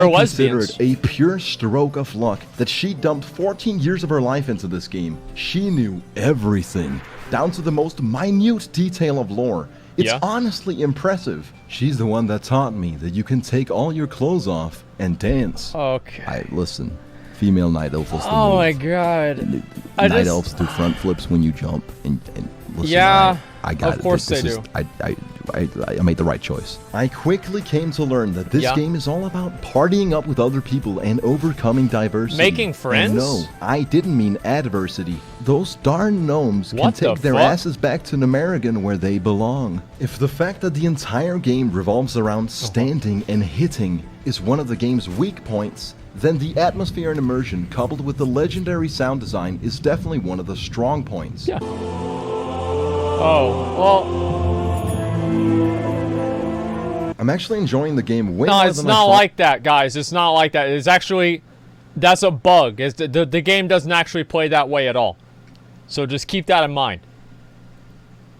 I consider lesbians. it a pure stroke of luck that she dumped 14 years of her life into this game. She knew everything, down to the most minute detail of lore. It's Yeah. honestly impressive. She's the one that taught me that you can take all your clothes off and dance. Okay. Listen, female night elf is the Oh move. my god. Night elves do front flips when you jump, and listen, Yeah, I got it. of course This they is- do. I made the right choice. I quickly came to learn that this Yeah. game is all about partying up with other people and overcoming diversity. Making friends? And no, I didn't mean adversity. Those darn gnomes can What the take their fuck? asses back to Namerigan where they belong. If the fact that the entire game revolves around standing and hitting is one of the game's weak points, then the atmosphere and immersion coupled with the legendary sound design is definitely one of the strong points. Yeah. Oh, well, I'm actually enjoying the game way no, more it's than I not thought. like that, guys. It's not like that. It's actually, that's a bug. It's the game doesn't actually play that way at all. So just keep that in mind.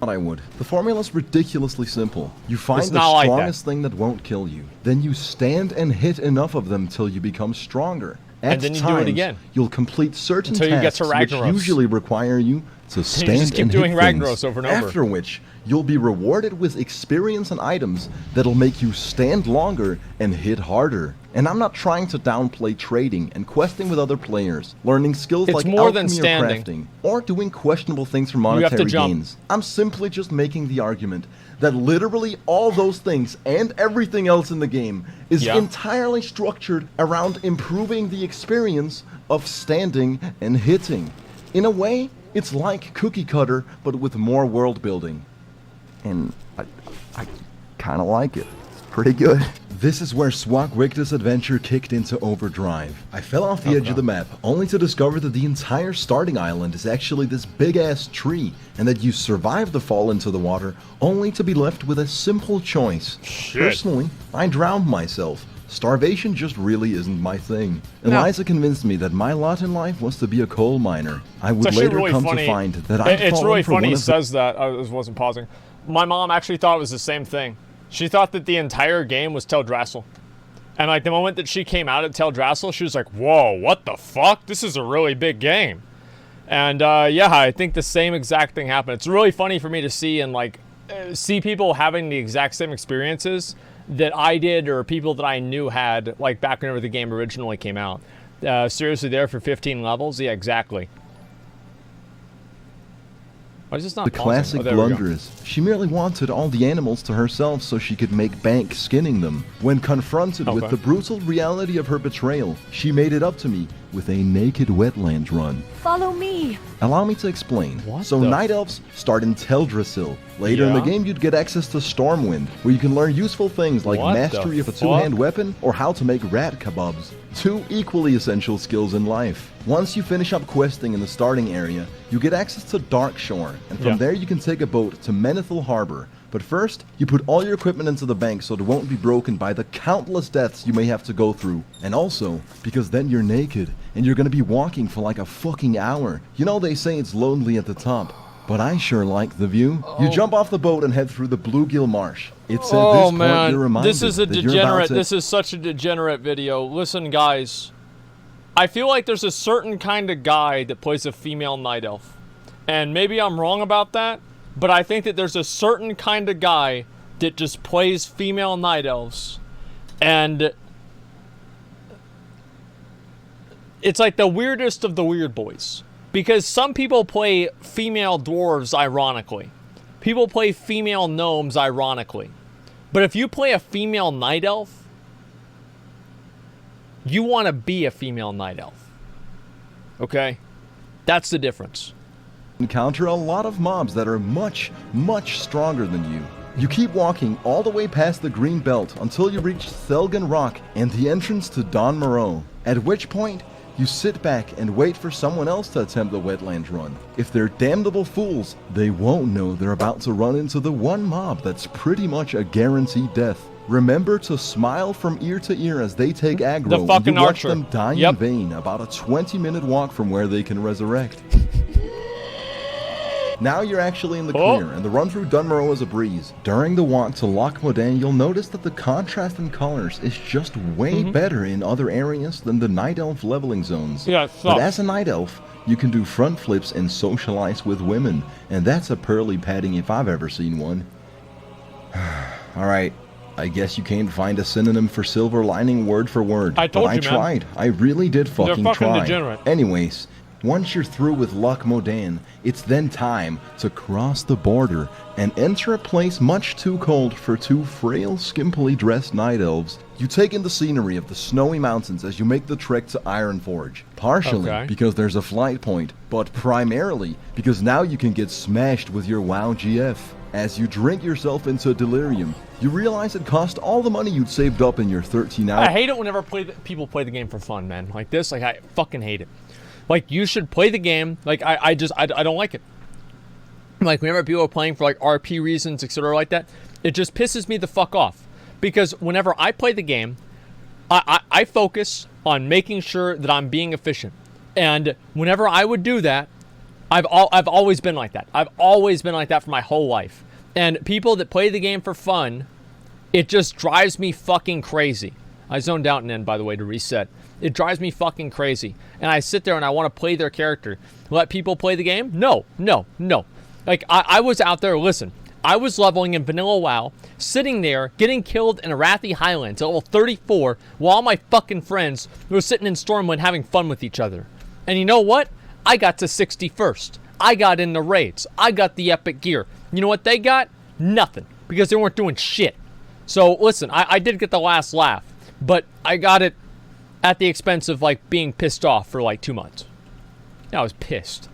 I would. The formula's ridiculously simple. You find It's the not like that. strongest thing that won't kill you. Then you stand and hit enough of them till you become stronger. At And then you do it times, again. You'll complete certain Until you get to tasks which Ragnaros. usually require you to stand just keep and doing hit Ragnaros things. over and over. After which, you'll be rewarded with experience and items that'll make you stand longer and hit harder. And I'm not trying to downplay trading and questing with other players, learning skills It's like more than alchemy or standing. crafting, or doing questionable things for have to monetary jump. gains. I'm simply just making the argument that literally all those things and everything else in the game is Yeah. entirely structured around improving the experience of standing and hitting. In a way, it's like Cookie Cutter, but with more world building. And I kind of like it. It's pretty good. This is where Swagwigda's adventure kicked into overdrive. I fell off the edge of the map, only to discover that the entire starting island is actually this big-ass tree, and that you survive the fall into the water, only to be left with a simple choice. Shit. Personally, I drowned myself. Starvation just really isn't my thing. No. Eliza convinced me that my lot in life was to be a coal miner. I would It's actually later really come funny. to find that I'd It's fallen really for funny one he of the says that. I wasn't pausing. My mom actually thought it was the same thing. She thought that the entire game was Teldrassil. And like the moment that she came out at Teldrassil, she was like, whoa, what the fuck? This is a really big game. And yeah, I think the same exact thing happened. It's really funny for me to see and like see people having the exact same experiences that I did or people that I knew had like back whenever the game originally came out. Seriously there for 15 levels? Yeah, exactly. Why is this not The pausing? classic Oh, there we go. blunder is she merely wanted all the animals to herself so she could make bank skinning them. When confronted with Okay. the brutal reality of her betrayal, she made it up to me with a naked wetlands run. Follow me. Allow me to explain. What So the night elves start in Teldrassil. Later in the Yeah? game you'd get access to Stormwind, where you can learn useful things like What the mastery of a fuck? two-hand weapon or how to make rat kebabs. Two equally essential skills in life. Once you finish up questing in the starting area, you get access to Darkshore, and from Yeah. there you can take a boat to Menethil Harbor. But first, you put all your equipment into the bank so it won't be broken by the countless deaths you may have to go through. And also, because then you're naked, and you're gonna be walking for like a fucking hour. You know they say it's lonely at the top, but I sure like the view. You jump off the boat and head through the Bluegill Marsh. It's at this Oh point man, you're reminded this is a that you're about degenerate. to- This is such a degenerate video. Listen, guys, I feel like there's a certain kind of guy that plays a female night elf, and maybe I'm wrong about that, but I think that there's a certain kind of guy that just plays female night elves, and it's like the weirdest of the weird boys. Because some people play female dwarves ironically. People play female gnomes ironically. But if you play a female night elf, you want to be a female night elf. Okay? That's the difference. encounter a lot of mobs that are much, much stronger than you. You keep walking all the way past the green belt until you reach Thelgen Rock and the entrance to Don Moreau, at which point you sit back and wait for someone else to attempt the wetlands run. If they're damnable fools, they won't know they're about to run into the one mob that's pretty much a guaranteed death. Remember to smile from ear to ear as they take aggro The and fucking you watch archer. them die Yep. in vain about a 20-minute walk from where they can resurrect. Now you're actually in the clear, and the run through Dunmore is a breeze. During the walk to Loch Modan, you'll notice that the contrast in colors is just way better in other areas than the Night Elf leveling zones. Yeah, but as a Night Elf, you can do front flips and socialize with women, and that's a pearly padding if I've ever seen one. Alright, I guess you can't find a synonym for silver lining word for word. I told but you, I tried. I really did fucking try. Degenerate. Anyways, once you're through with Loch Modan, it's then time to cross the border and enter a place much too cold for two frail, skimpily dressed night elves. You take in the scenery of the snowy mountains as you make the trek to Ironforge, partially because there's a flight point, but primarily because now you can get smashed with your WoW GF. As you drink yourself into delirium, you realize it cost all the money you'd saved up in your 13 hours. I hate it whenever people play the game for fun, man. Like this, like I fucking hate it. Like, you should play the game. Like, I don't like it. Like, whenever people are playing for, like, RP reasons, etc. like that, it just pisses me the fuck off. Because whenever I play the game, I focus on making sure that I'm being efficient. And whenever I would do that, I've always been like that. I've always been like that for my whole life. And people that play the game for fun, it just drives me fucking crazy. I zoned out and in, by the way, to reset. It drives me fucking crazy. And I sit there and I want to play their character. Let people play the game? No, no, no. Like, I was out there, listen. I was leveling in Vanilla WoW, sitting there, getting killed in Arathi Highlands at level 34, while all my fucking friends were sitting in Stormwind having fun with each other. And you know what? I got to 61st. I got in the raids. I got the epic gear. You know what they got? Nothing. Because they weren't doing shit. So, listen, I did get the last laugh. But I got it at the expense of, like, being pissed off for, like, 2 months. I was pissed.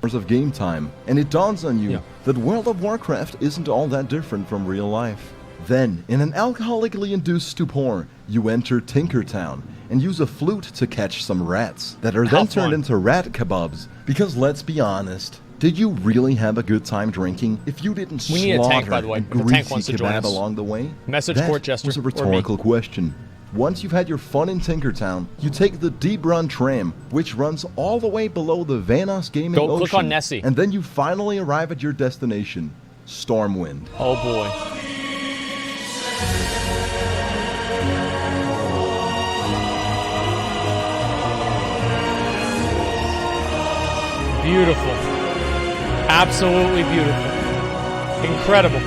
Of game time, and it dawns on you that World of Warcraft isn't all that different from real life. Then, in an alcoholically induced stupor, you enter Tinkertown and use a flute to catch some rats that are then turned into rat kebabs. Because let's be honest, did you really have a good time drinking if you didn't slaughter a greasy kebab along the way? Message that Jester, was a rhetorical question. Once you've had your fun in Tinkertown, you take the Deep Run tram, which runs all the way below the Vanos Gaming Ocean. Click on Nessie. And then you finally arrive at your destination, Stormwind. Oh boy. Beautiful. Absolutely beautiful. Incredible.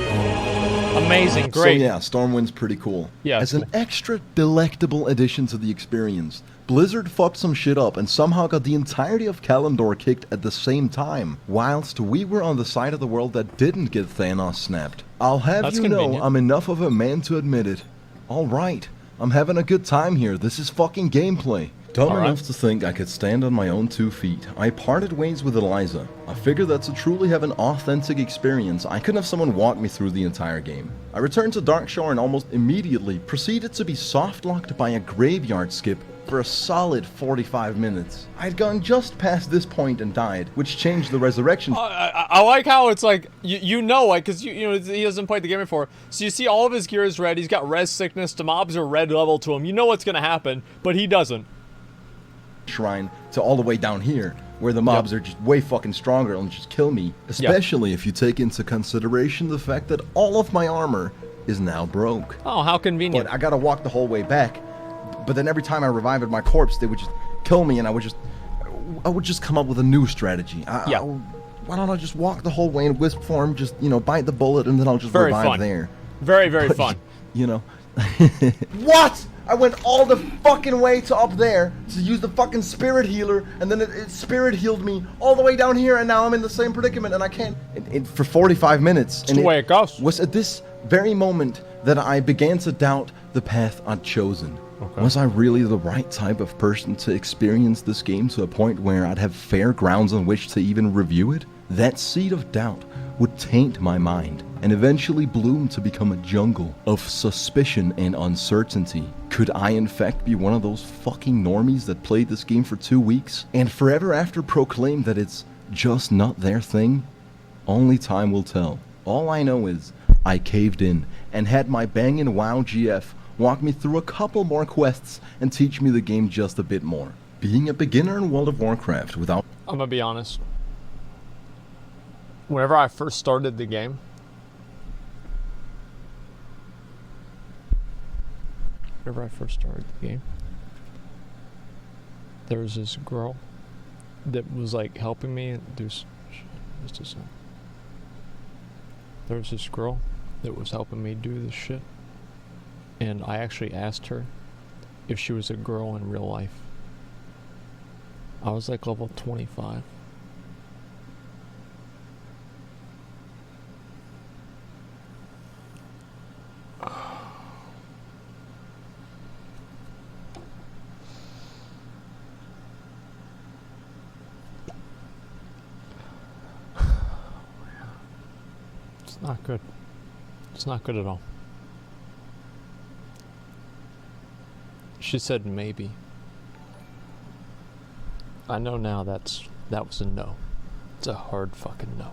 Amazing, great. So yeah, Stormwind's pretty cool. Yeah, as an extra delectable addition to the experience, Blizzard fucked some shit up and somehow got the entirety of Kalimdor kicked at the same time, whilst we were on the side of the world that didn't get Thanos snapped. I'll have you know I'm enough of a man to admit it. Alright, I'm having a good time here. This is fucking gameplay. Dumb enough to think I could stand on my own 2 feet, I parted ways with Eliza. I figured that to truly have an authentic experience, I could have someone walk me through the entire game. I returned to Darkshore and almost immediately proceeded to be soft-locked by a graveyard skip for a solid 45 minutes. I'd gone just past this point and died, which changed the resurrection. I like how it's like, you know, like, because you know, he hasn't played the game before, so you see all of his gear is red, he's got res sickness, the mobs are red level to him, you know what's gonna happen, but he doesn't. Shrine to all the way down here, where the mobs are just way fucking stronger and just kill me. Especially if you take into consideration the fact that all of my armor is now broke. Oh, how convenient. But I gotta walk the whole way back. But then every time I revived my corpse, they would just kill me, and I would just come up with a new strategy. Why don't I just walk the whole way in wisp form, just, you know, bite the bullet, and then I'll just revive there. Very, very fun. You know. What? I went all the fucking way to up there to use the fucking spirit healer, and then it spirit healed me all the way down here, and now I'm in the same predicament, and I can't for 45 minutes. That's the way it goes. Was at this very moment that I began to doubt the path I'd chosen. Okay. Was I really the right type of person to experience this game to a point where I'd have fair grounds on which to even review it? That seed of doubt would taint my mind and eventually bloom to become a jungle of suspicion and uncertainty. Could I in fact be one of those fucking normies that played this game for 2 weeks and forever after proclaimed that it's just not their thing? Only time will tell. All I know is I caved in and had my bangin' WoW GF walk me through a couple more quests and teach me the game just a bit more. Being a beginner in World of Warcraft without... I'm gonna be honest. whenever I first started the game, there was this girl that was like helping me do just a second. There was this girl that was helping me do this shit, and I actually asked her if she was a girl in real life. I was like level 25. It's not good. It's not good at all. She said maybe. I know now that was a no. It's a hard fucking no.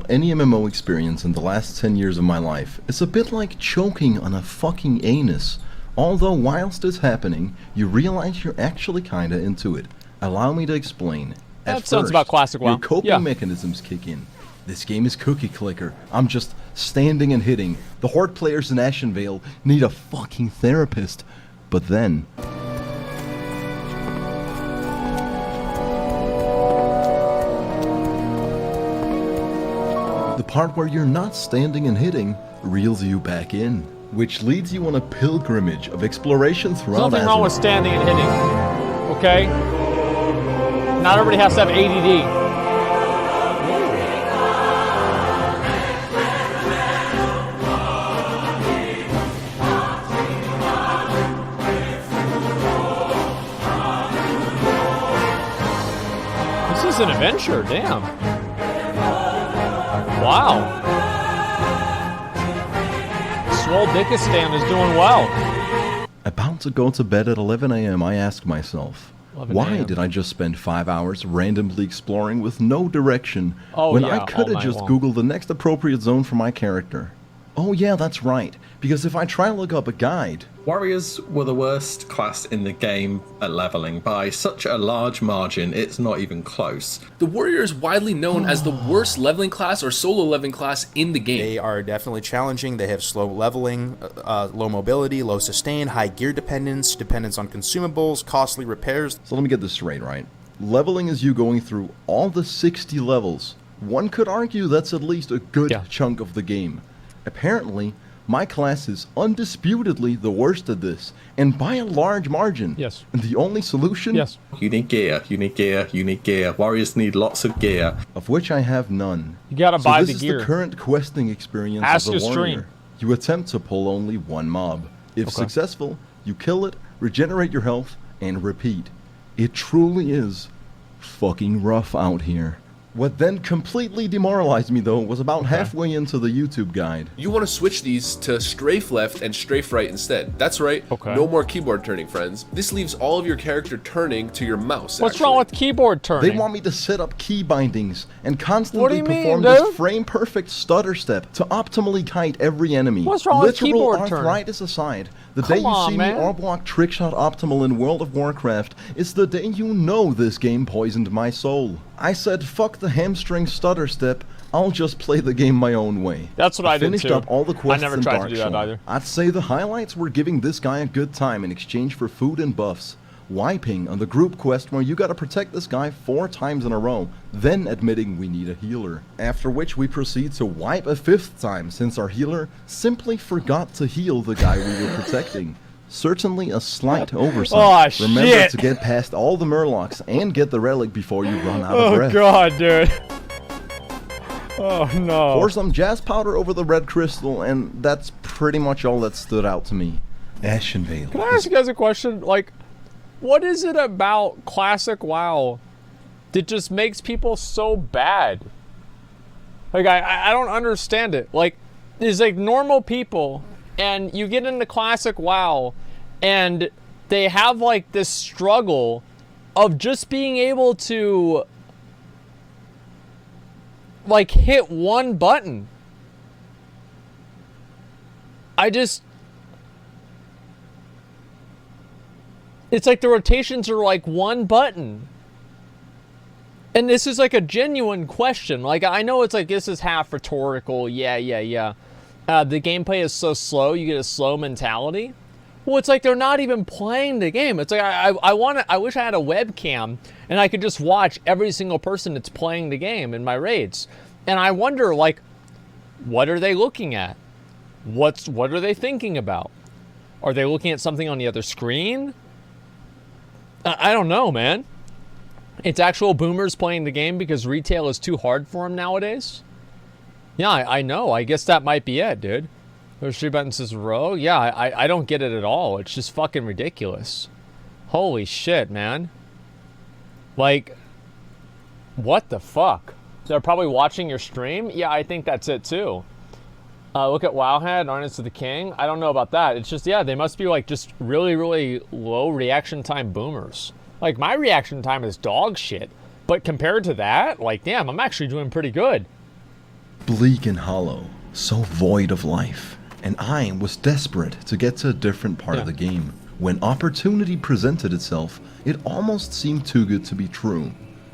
Any MMO experience in the last 10 years of my life is a bit like choking on a fucking anus. Although whilst it's happening, you realize you're actually kinda into it. Allow me to explain. That sounds about classic WoW. Your coping mechanisms kick in. This game is cookie clicker. I'm just standing and hitting. The horde players in Ashenvale need a fucking therapist. But then... the part where you're not standing and hitting reels you back in, which leads you on a pilgrimage of exploration throughout There's nothing wrong with standing and hitting, okay? Not everybody has to have ADD. This is an adventure, damn. Wow. Swoldikistan is doing well. About to go to bed at 11 a.m., I ask myself, why did I just spend 5 hours randomly exploring with no direction when I could have just Googled the next appropriate zone for my character? Oh yeah, that's right, because if I try to look up a guide... Warriors were the worst class in the game at leveling by such a large margin, it's not even close. The Warrior is widely known as the worst leveling class or solo leveling class in the game. They are definitely challenging. They have slow leveling, low mobility, low sustain, high gear dependence on consumables, costly repairs. So let me get this straight, right? Leveling is you going through all the 60 levels. One could argue that's at least a good chunk of the game. Apparently, my class is undisputedly the worst at this, and by a large margin. Yes. And the only solution? Yes. You need gear, you need gear, you need gear. Warriors need lots of gear. Of which I have none. You gotta buy the gear. This is the current questing experience Ask of the your warrior. stream. You attempt to pull only one mob. If successful, you kill it, regenerate your health, and repeat. It truly is fucking rough out here. What then completely demoralized me, though, was about halfway into the YouTube guide. You want to switch these to strafe left and strafe right instead. That's right. No more keyboard turning, friends. This leaves all of your character turning to your mouse. What's wrong with keyboard turning? They want me to set up key bindings and constantly perform this frame-perfect stutter step to optimally kite every enemy. What's wrong with keyboard turning? Literal arthritis aside, the day you see me R-block trickshot optimal in World of Warcraft is the day you know this game poisoned my soul. I said, fuck the hamstring stutter step, I'll just play the game my own way. That's what I did too. Finished up all the quests I never in tried to do that either. I'd say the highlights were giving this guy a good time in exchange for food and buffs. Wiping on the group quest where you gotta protect this guy 4 times in a row, then admitting we need a healer. After which we proceed to wipe a 5th time since our healer simply forgot to heal the guy we were protecting. Certainly a slight oversight. Remember to get past all the murlocs and get the relic before you run out of breath. Oh god, dude. Oh no. Pour some jazz powder over the red crystal, and that's pretty much all that stood out to me. Ashenvale. Can I ask you guys a question? Like, what is it about classic WoW that just makes people so bad? Like, I don't understand it. Like, there's like normal people, and you get into classic WoW, and they have like this struggle of just being able to like hit one button. It's like the rotations are like one button. And this is like a genuine question. Like, I know it's like, this is half rhetorical. Yeah. The gameplay is so slow, you get a slow mentality. Well, it's like they're not even playing the game. It's like, I wish I had a webcam and I could just watch every single person that's playing the game in my raids. And I wonder, like, what are they looking at? What are they thinking about? Are they looking at something on the other screen? I don't know, man. It's actual boomers playing the game because retail is too hard for them nowadays? Yeah, I know. I guess that might be it, dude. There's 3 buttons in a row. Yeah, I don't get it at all. It's just fucking ridiculous. Holy shit, man. Like, what the fuck? They're probably watching your stream? Yeah, I think that's it too. Look at Wowhead, Arnest of the King. I don't know about that. It's just, yeah, they must be like just really, really low reaction time boomers. Like, my reaction time is dog shit. But compared to that, like, damn, I'm actually doing pretty good. Bleak and hollow, so void of life. And I was desperate to get to a different part of the game. When opportunity presented itself, it almost seemed too good to be true.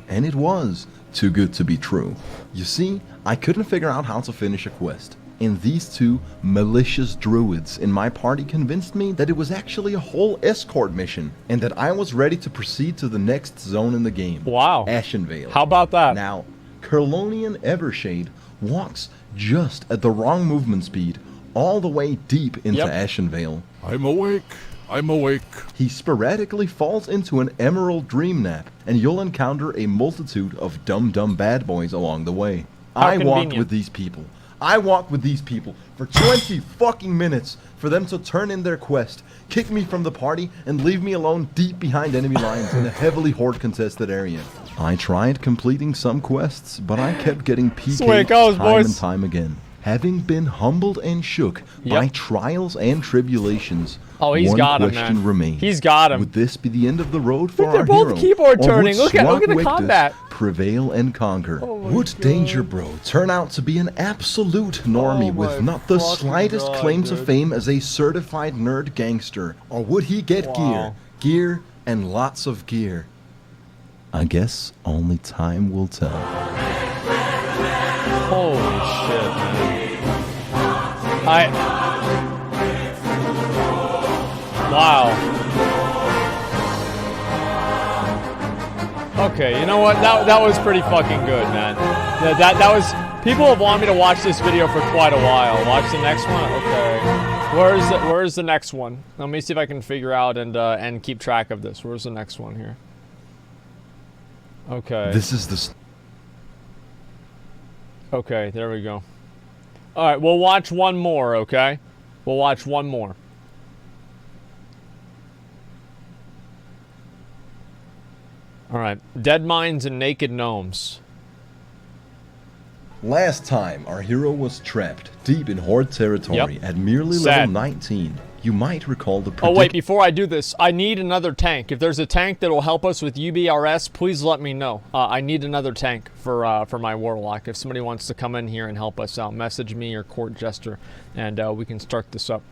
And it was too good to be true. You see, I couldn't figure out how to finish a quest. And these 2 malicious druids in my party convinced me that it was actually a whole escort mission, and that I was ready to proceed to the next zone in the game. Wow. Ashenvale. How about that? Now, Curlonian Evershade walks just at the wrong movement speed, all the way deep into Ashenvale. I'm awake. I'm awake. He sporadically falls into an emerald dream nap, and you'll encounter a multitude of dumb bad boys along the way. I walked with these people. I walked with these people for 20 fucking minutes for them to turn in their quest, kick me from the party, and leave me alone deep behind enemy lines in a heavily horde-contested area. I tried completing some quests, but I kept getting PK'd time and time again. Having been humbled and shook by trials and tribulations, he's got him, question man. remains. He's got him. Would this be the end of the road for our They're both hero? keyboard turning. Or would Look at the Swat combat. Wictus prevail and conquer? Would Danger Bro turn out to be an absolute normie with not the slightest claim to fame as a certified nerd gangster? Or would he get gear, and lots of gear? I guess only time will tell. Holy shit, man. Wow. Okay, you know what? That was pretty fucking good, man. Yeah, that was... People have wanted me to watch this video for quite a while. Watch the next one? Okay. Where's the next one? Let me see if I can figure out and keep track of this. Where's the next one here? Okay. This is the... Okay, there we go. Alright, we'll watch one more, okay? We'll watch one more. Alright, Dead Mines and Naked Gnomes. Last time, our hero was trapped deep in Horde territory at merely level 19. You might recall the Oh wait, before I do this, I need another tank. If there's a tank that will help us with UBRS, please let me know. I need another tank for my Warlock. If somebody wants to come in here and help us out, message me or Court Jester, and we can start this up.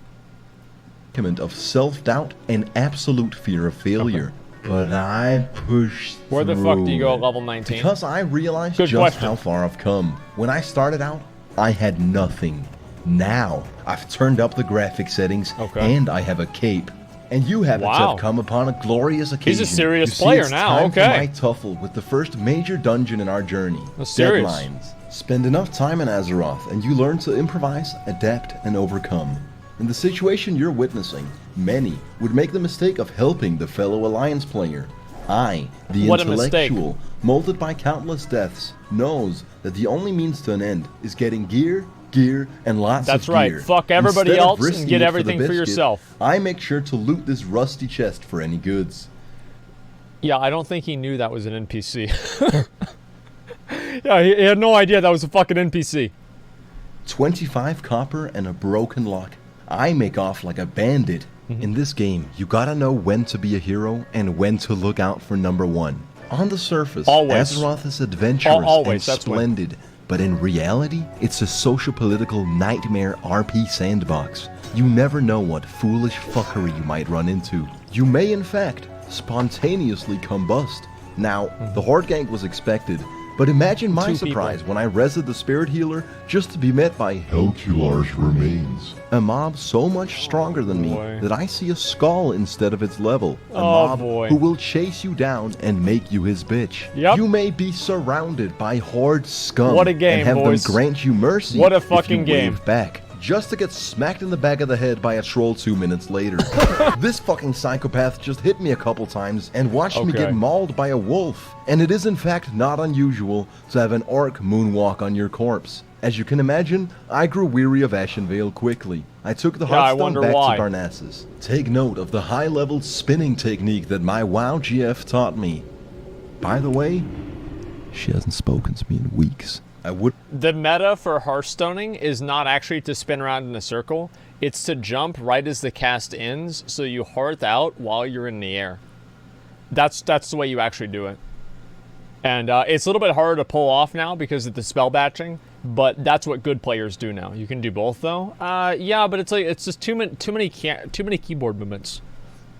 Of self-doubt and absolute fear of failure. But I pushed Where the fuck do you go at level 19? Because I realized how far I've come. When I started out, I had nothing. Now, I've turned up the graphic settings, and I have a cape. And you happen to have come upon a glorious occasion. He's a serious player now, it's time for my tuffle with the first major dungeon in our journey. Deadlines. Spend enough time in Azeroth, and you learn to improvise, adapt, and overcome. In the situation you're witnessing, many would make the mistake of helping the fellow Alliance player. I, the intellectual, molded by countless deaths, knows that the only means to an end is getting gear, and lots of gear. That's right. Fuck everybody else and get everything for yourself. I make sure to loot this rusty chest for any goods. Yeah, I don't think he knew that was an NPC. Yeah, he had no idea that was a fucking NPC. 25 copper and a broken lock. I make off like a bandit. In this game, you gotta know when to be a hero and when to look out for number one. On the surface, Azeroth is adventurous and splendid, but in reality, it's a socio-political nightmare RP sandbox. You never know what foolish fuckery you might run into. You may, in fact, spontaneously combust, Now, the Horde gank was expected, but imagine my Two surprise people. when I rezzed the Spirit Healer just to be met by Helcular's remains. a mob so much stronger than me Boy. that I see a skull instead of its level. A Oh, mob boy. who will chase you down and make you his bitch. Yep. You may be surrounded by Horde scum What a game, and have boys. them grant you mercy What a if fucking you game. wave back. Just to get smacked in the back of the head by a troll 2 minutes later. This fucking psychopath just hit me a couple times and watched me Okay. get mauled by a wolf. And it is in fact not unusual to have an orc moonwalk on your corpse. As you can imagine, I grew weary of Ashenvale quickly. I took the Yeah, I Hearthstone wonder back why. to Darnassus. Take note of the high-level spinning technique that my WoW GF taught me. By the way, she hasn't spoken to me in weeks. I would... The meta for Hearthstoning is not actually to spin around in a circle. It's to jump right as the cast ends, so you hearth out while you're in the air. That's the way you actually do it. And it's a little bit harder to pull off now because of the spell batching, but that's what good players do now. You can do both though. Yeah, but it's like it's just too many keyboard movements.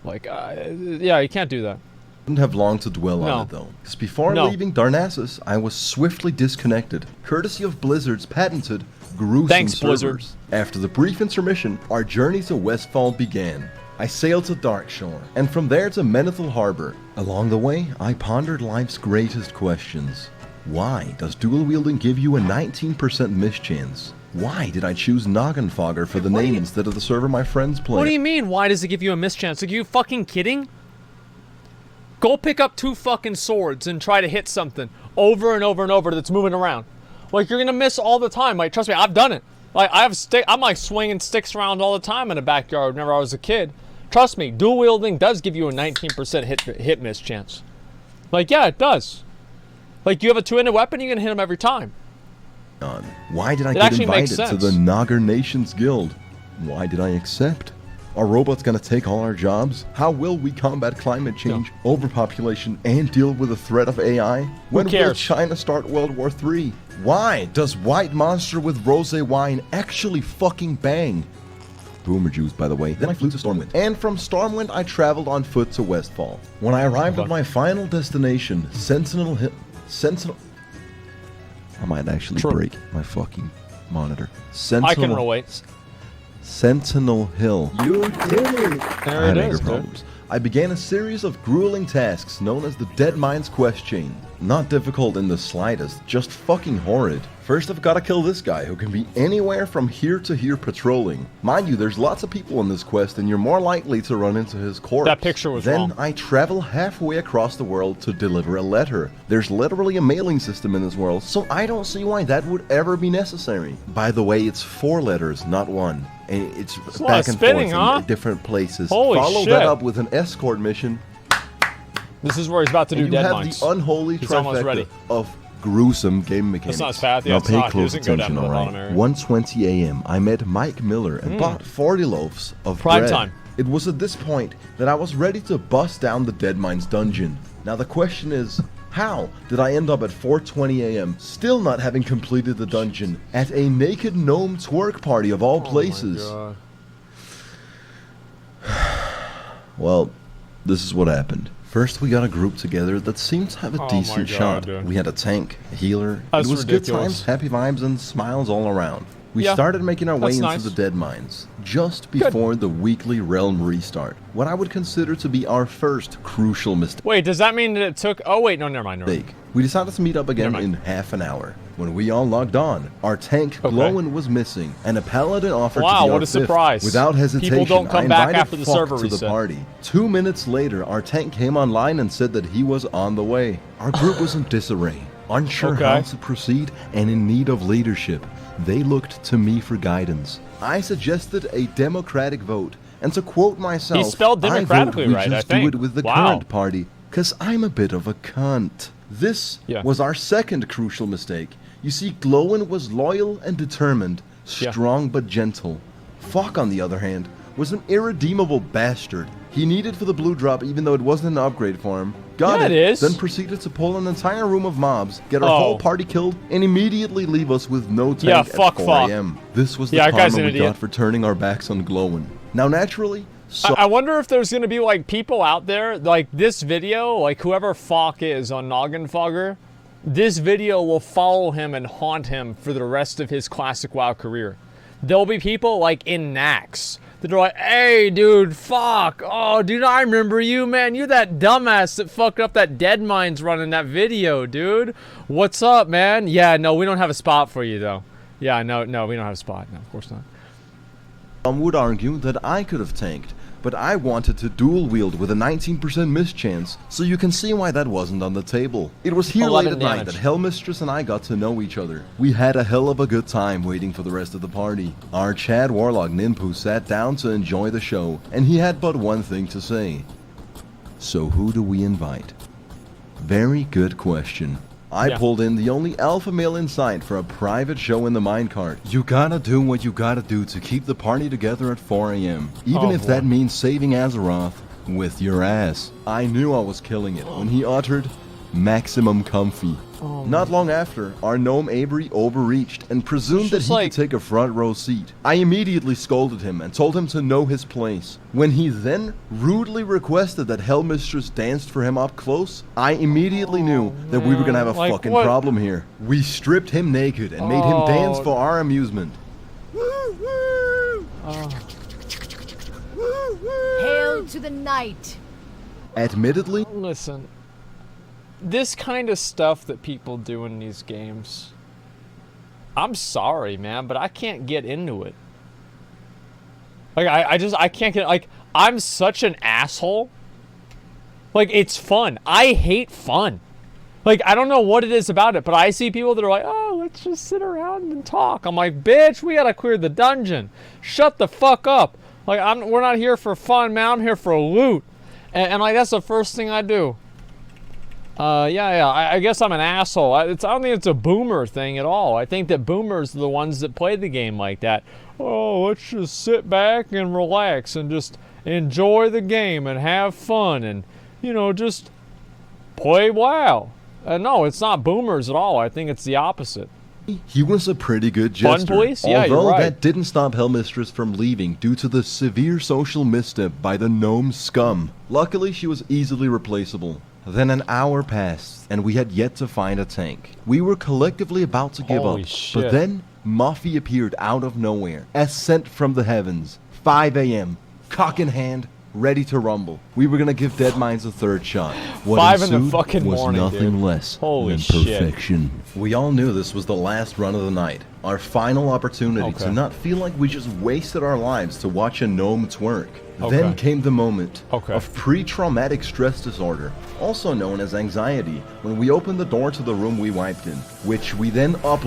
Like, yeah, you can't do that. Didn't have long to dwell No. on it though, because before No. leaving Darnassus, I was swiftly disconnected, courtesy of Blizzard's patented gruesome Thanks, servers. Blizzard. After the brief intermission, our journey to Westfall began. I sailed to Darkshore, and from there to Menethil Harbor. Along the way, I pondered life's greatest questions. Why does dual wielding give you a 19% mischance? Why did I choose Noggenfogger for the name instead of the server my friends play? What do you mean? Why does it give you a mischance? Like, are you fucking kidding? Go pick up 2 fucking swords and try to hit something over and over and over that's moving around. Like, you're gonna miss all the time. Like, trust me, I've done it. Like, I'm like swinging sticks around all the time in the backyard whenever I was a kid. Trust me, dual wielding does give you a 19% hit miss chance. Like, yeah, it does. Like, you have a 2-handed weapon, you're gonna hit them every time. Why did I It get actually makes invited to sense. the Nogger Nations Guild? Why did I accept? Are robots gonna take all our jobs? How will we combat climate change, overpopulation, and deal with the threat of AI? When will cares? China start World War III? Why does White Monster with rosé wine actually fucking bang? Boomer Jews, by the way. Then I flew to Stormwind. And from Stormwind, I traveled on foot to Westfall. When I arrived at my final destination, Sentinel Hill... I might actually True. break my fucking monitor. Sentinel... I can relate. Sentinel Hill. You did it! There I had it anger is, dude. problems. I began a series of grueling tasks known as the Dead Mines quest chain. Not difficult in the slightest, just fucking horrid. First I've gotta kill this guy who can be anywhere from here to here patrolling. Mind you, there's lots of people in this quest and you're more likely to run into his corpse. That picture was Then wrong. I travel halfway across the world to deliver a letter. There's literally a mailing system in this world, so I don't see why that would ever be necessary. By the way, it's 4 letters, not 1. And it's a lot back of and spinning, forth huh? in different places. Holy Follow shit. that up with an escort mission. This is where he's about to do And you dead have mines. the unholy He's almost ready. trifecta of gruesome game mechanics. not his path, yeah, Now it's pay not. He close doesn't go down attention, to the alright? bottom area. 1:20 a.m. I met Mike Miller and bought 40 loaves of Prime bread. time. It was at this point that I was ready to bust down the Dead Mines dungeon. Now the question is, how did I end up at 4:20 a.m. still not having completed the dungeon at a naked gnome twerk party of all places? Oh Well, this is what happened. First, we got a group together that seemed to have a Oh my decent God, shot. dude. We had a tank, a healer. That's it was ridiculous. good times, happy vibes, and smiles all around. We Yeah, started making our way that's into nice. the Dead Mines, just before the weekly realm restart. What I would consider to be our first crucial mistake. Wait, does that mean that it took... Oh, wait, no, never mind. Never mind. We decided to meet up again Never in mind. half an hour. When we all logged on, our tank Glowin was missing, and a paladin offered Wow, to be what our a fifth. surprise. Without hesitation, People don't come I back invited after the Fuck server to reset. the party. 2 minutes later, our tank came online and said that he was on the way. Our group was in disarray, unsure Okay. how to proceed, and in need of leadership. They looked to me for guidance. I suggested a democratic vote, and to quote myself, He spelled I vote democratically we right, I just think. do it with the Wow. current party, cause I'm a bit of a cunt. This Yeah. was our second crucial mistake. You see, Glowin was loyal and determined, Yeah. strong but gentle. Fuck, on the other hand, was an irredeemable bastard. He needed for the blue drop even though it wasn't an upgrade for him. Got Yeah, it, it is. then proceeded to pull an entire room of mobs, get our Oh. whole party killed, and immediately leave us with no Yeah, tank fuck, at 4 fuck. a.m. This was the Yeah, that guy's karma an we idiot. got for turning our backs on Glowin. Now naturally, So I wonder if there's gonna be like people out there, like this video, like whoever Falk is on Noggin Fogger, this video will follow him and haunt him for the rest of his Classic WoW career. There'll be people like in Nax that are like, hey dude, fuck, oh dude, I remember you, man, you're that dumbass that fucked up that Dead Mines run in that video, dude. What's up, man? Yeah, no, we don't have a spot for you though. Yeah, no, we don't have a spot. No, of course not. some would argue that I could have tanked, but I wanted to dual wield with a 19% miss chance, so you can see why that wasn't on the table. It was here late at night that Hellmistress and I got to know each other. We had a hell of a good time waiting for the rest of the party. Our Chad Warlock Ninpu sat down to enjoy the show, and he had but one thing to say. So who do we invite? Very good question. I pulled in the only alpha male in sight for a private show in the minecart. You gotta do what you gotta do to keep the party together at 4 AM, even if that means saving Azeroth with your ass. I knew I was killing it when he uttered, "Maximum comfy." Not long after, our gnome Avery overreached and presumed that he could take a front row seat. I immediately scolded him and told him to know his place. When he then rudely requested that Hellmistress danced for him up close, I immediately knew that we were gonna have a fucking problem here. We stripped him naked and made him dance for our amusement. Hail to the night. Admittedly, Listen, this kind of stuff that people do in these games, I'm sorry, man, but I can't get into it. Like, I can't get, like, I'm such an asshole. Like, it's fun. I hate fun. Like, I don't know what it is about it, but I see people that are like, oh, let's just sit around and talk. I'm like, bitch, we gotta clear the dungeon. Shut the fuck up. Like, we're not here for fun, man. I'm here for loot. And like, that's the first thing I do. I guess I'm an asshole. I don't think it's a boomer thing at all. I think that boomers are the ones that play the game like that. Oh, let's just sit back and relax and just enjoy the game and have fun and, you know, just play WoW. No, it's not boomers at all. I think it's the opposite. he was a pretty good jester. Fun police? Yeah, although you're right. that didn't stop Hellmistress from leaving due to the severe social misstep by the gnome scum. Luckily, she was easily replaceable. Then an hour passed, and we had yet to find a tank. We were collectively about to give Holy up, shit. but then Muffy appeared out of nowhere, as sent from the heavens. 5 AM, cock in hand, ready to rumble. We were gonna give Dead Mines a third shot. What 5 in the ensued fucking was morning, nothing dude. less Holy than shit. perfection. We all knew this was the last run of the night, our final opportunity to not feel like we just wasted our lives to watch a gnome twerk. Then came the moment of pre-traumatic stress disorder, also known as anxiety, when we opened the door to the room we wiped in, which we then uploaded